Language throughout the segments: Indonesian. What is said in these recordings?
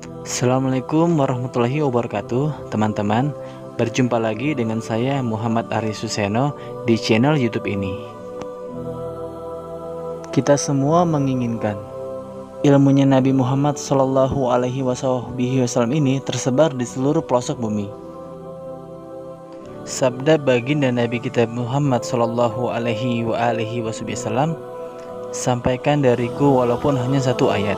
Assalamualaikum warahmatullahi wabarakatuh, teman-teman. Berjumpa lagi dengan saya Muhammad Aris Suseno di channel YouTube ini. Kita semua menginginkan ilmunya Nabi Muhammad Shallallahu Alaihi Wasallam ini tersebar di seluruh pelosok bumi. Sabda baginda Nabi kita Muhammad Shallallahu Alaihi Wasallam, sampaikan dariku walaupun hanya satu ayat.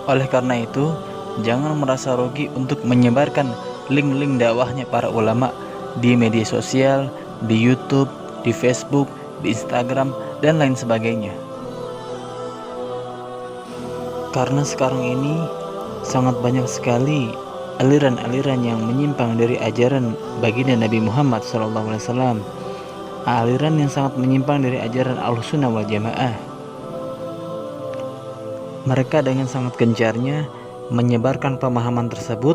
Oleh karena itu, jangan merasa rugi untuk menyebarkan link-link dakwahnya para ulama di media sosial, di YouTube, di Facebook, di Instagram, dan lain sebagainya. Karena sekarang ini sangat banyak sekali aliran-aliran yang menyimpang dari ajaran baginda Nabi Muhammad SAW. Aliran yang sangat menyimpang dari ajaran Ahlussunnah wal Jamaah. Mereka dengan sangat gencarnya menyebarkan pemahaman tersebut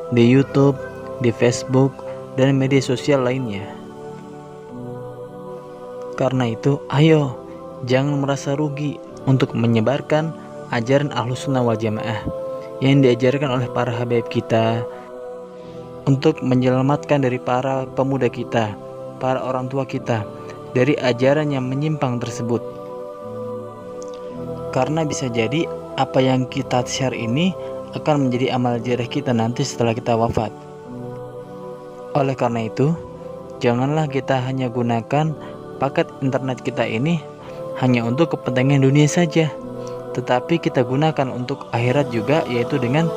di YouTube, di Facebook, dan media sosial lainnya. Karena itu, ayo jangan merasa rugi untuk menyebarkan ajaran Ahlussunnah wal Jamaah yang diajarkan oleh para habaib kita, untuk menyelamatkan dari para pemuda kita, para orang tua kita dari ajaran yang menyimpang tersebut. Karena bisa jadi apa yang kita share ini akan menjadi amal jariah kita nanti setelah kita wafat. Oleh karena itu, janganlah kita hanya gunakan paket internet kita ini hanya untuk kepentingan dunia saja, tetapi kita gunakan untuk akhirat juga, yaitu dengan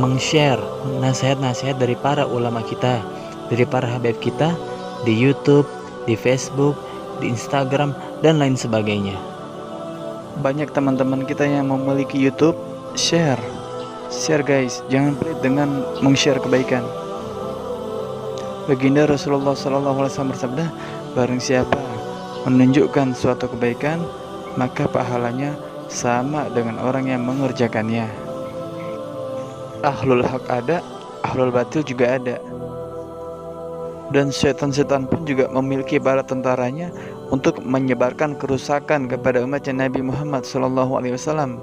meng-share nasihat-nasihat dari para ulama kita, dari para habaib kita di YouTube, di Facebook, di Instagram, dan lain sebagainya. Banyak teman-teman kita yang memiliki YouTube, share guys, jangan pelit dengan meng-share kebaikan. Baginda Rasulullah SAW bersabda, barang siapa menunjukkan suatu kebaikan, maka pahalanya sama dengan orang yang mengerjakannya. Ahlul haq ada, ahlul batil juga ada. Dan setan-setan pun juga memiliki bala tentaranya untuk menyebarkan kerusakan kepada umatnya Nabi Muhammad SAW.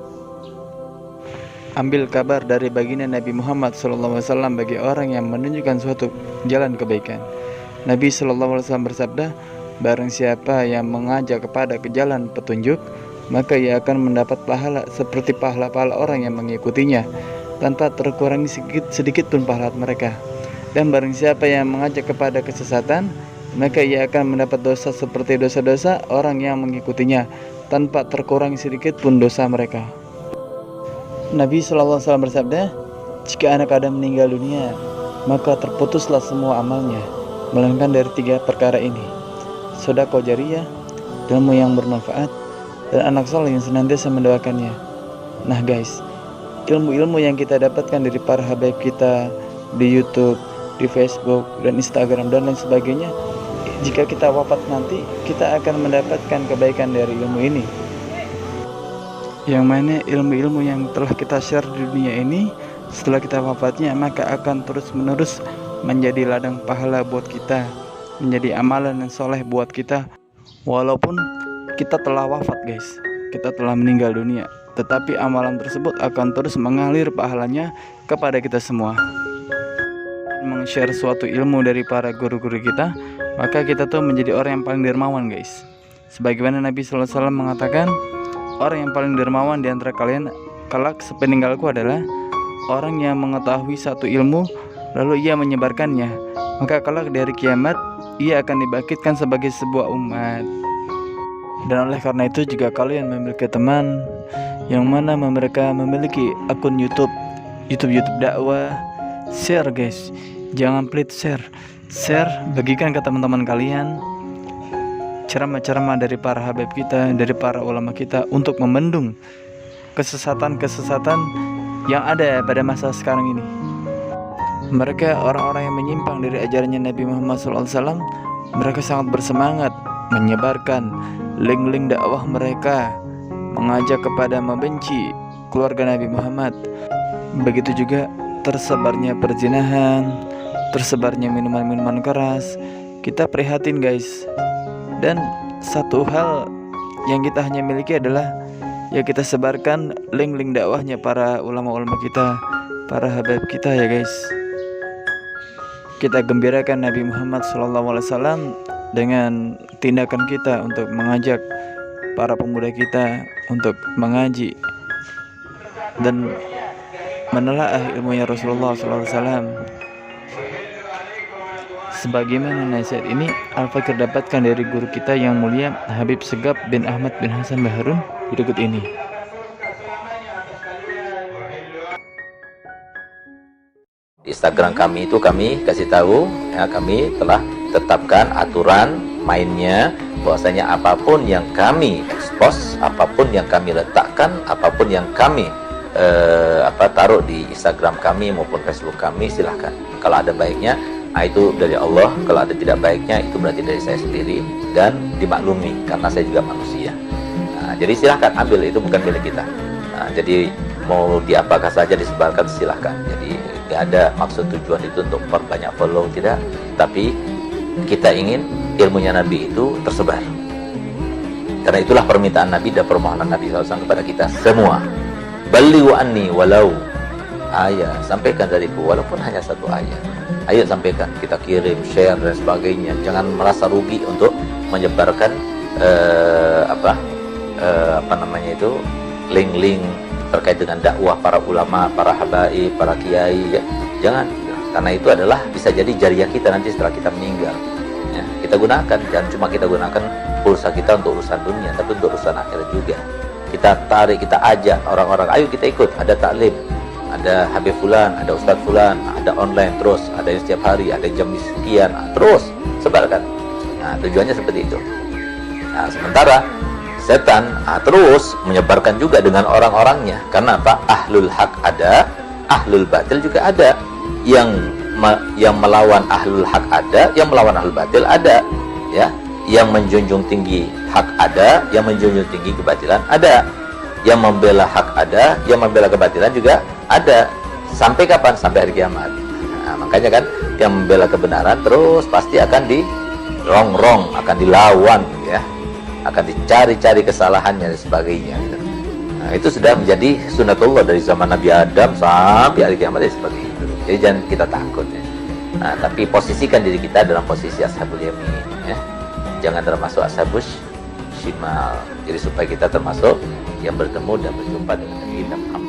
Ambil kabar dari baginda Nabi Muhammad SAW bagi orang yang menunjukkan suatu jalan kebaikan. Nabi SAW bersabda, barang siapa yang mengajak kepada ke jalan petunjuk, maka ia akan mendapat pahala seperti pahala-pahala orang yang mengikutinya, tanpa terkurangi sedikit pun pahala mereka. Dan barang siapa yang mengajak kepada kesesatan, maka ia akan mendapat dosa seperti dosa-dosa orang yang mengikutinya, tanpa terkurangi sedikit pun dosa mereka. Nabi SAW bersabda, jika anak Adam meninggal dunia, maka terputuslah semua amalnya, melainkan dari 3 perkara ini: sedekah jariyah, ilmu yang bermanfaat, dan anak saleh yang senantiasa mendoakannya. Nah guys, ilmu-ilmu yang kita dapatkan dari para habaib kita di YouTube, di Facebook, dan Instagram, dan lain sebagainya, jika kita wafat nanti, kita akan mendapatkan kebaikan dari ilmu ini, yang mana ilmu-ilmu yang telah kita share di dunia ini, setelah kita wafatnya, maka akan terus-menerus menjadi ladang pahala buat kita, menjadi amalan yang soleh buat kita. Walaupun kita telah wafat guys, kita telah meninggal dunia, tetapi amalan tersebut akan terus mengalir pahalanya kepada kita semua. Meng-share suatu ilmu dari para guru-guru kita, maka kita tuh menjadi orang yang paling dermawan guys. Sebagaimana Nabi SAW mengatakan, orang yang paling dermawan di antara kalian kelak sepeninggalku adalah orang yang mengetahui satu ilmu lalu ia menyebarkannya, maka kelak dari kiamat ia akan dibangkitkan sebagai sebuah umat. Dan oleh karena itu, jika kalian memiliki teman yang mana mereka memiliki akun YouTube dakwah, share guys, jangan pelit share, bagikan ke teman-teman kalian ceramah-ceramah dari para habaib kita, dari para ulama kita, untuk membendung kesesatan-kesesatan yang ada pada masa sekarang ini. Mereka orang-orang yang menyimpang dari ajarannya Nabi Muhammad SAW, mereka sangat bersemangat menyebarkan link-link dakwah mereka, mengajak kepada membenci keluarga Nabi Muhammad. Begitu juga tersebarnya perzinahan, tersebarnya minuman-minuman keras. Kita prihatin guys. Dan satu hal yang kita hanya miliki adalah Ya kita sebarkan link-link dakwahnya para ulama-ulama kita, para habaib kita ya guys. Kita gembirakan Nabi Muhammad SAW dengan tindakan kita untuk mengajak para pemuda kita untuk mengaji dan menelaah ilmunya Rasulullah SAW. Sebagaimana nasihat ini Al-Fakir dapatkan dari guru kita yang mulia Habib Segap bin Ahmad bin Hasan Baharun berikut ini. Di Instagram kami itu kami kasih tahu ya, kami telah tetapkan aturan mainnya, bahwasanya apapun yang kami expose, apapun yang kami letakkan, apapun yang kami taruh di Instagram kami maupun Facebook kami, silahkan. Kalau ada baiknya, itu dari Allah. Kalau ada tidak baiknya, itu berarti dari saya sendiri dan dimaklumi karena saya juga manusia. Jadi silahkan ambil, itu bukan milik kita. Jadi mau diapakan saja disebarkan, silahkan. Jadi tidak ada maksud tujuan itu untuk perbanyak follow, tidak. Tapi kita ingin ilmunya Nabi itu tersebar. Karena itulah permintaan Nabi dan permohonan Nabi SAW kepada kita semua. Balighu anni walau ayat, sampaikan dariku walaupun hanya satu ayat. Ayo sampaikan, kita kirim, share dan sebagainya. Jangan merasa rugi untuk menyebarkan link-link terkait dengan dakwah para ulama, para habaib, para kiai ya. Jangan, karena itu adalah bisa jadi jariah kita nanti setelah kita meninggal ya. Kita gunakan, jangan cuma kita gunakan pulsa kita untuk urusan dunia, tapi untuk urusan akhirat juga. Kita tarik, kita ajak orang-orang, ayo kita ikut, ada taklim, ada Habib Fulan, ada Ustadz Fulan, ada online terus, ada yang setiap hari, ada jam sekian, terus sebarkan. Tujuannya seperti itu. Sementara setan terus menyebarkan juga dengan orang-orangnya. Karena apa? Ahlul hak ada, ahlul batil juga ada. Yang melawan ahlul hak ada, yang melawan ahlul batil ada, ya. Yang menjunjung tinggi hak ada, yang menjunjung tinggi kebatilan ada. Yang membela hak ada, yang membela kebatilan juga ada. Sampai kapan? Sampai hari kiamat. Makanya kan yang membela kebenaran terus pasti akan dirongrong, akan dilawan ya. Akan dicari-cari kesalahannya dan sebagainya gitu. Itu sudah menjadi sunatullah dari zaman Nabi Adam sampai hari kiamat dan sebagainya. Jadi jangan kita takut ya. Tapi posisikan diri kita dalam posisi ashabul yamin ya. Jangan termasuk ashabus shimal. Jadi supaya kita termasuk yang bertemu dan berjumpa dengan Nabi Muhammad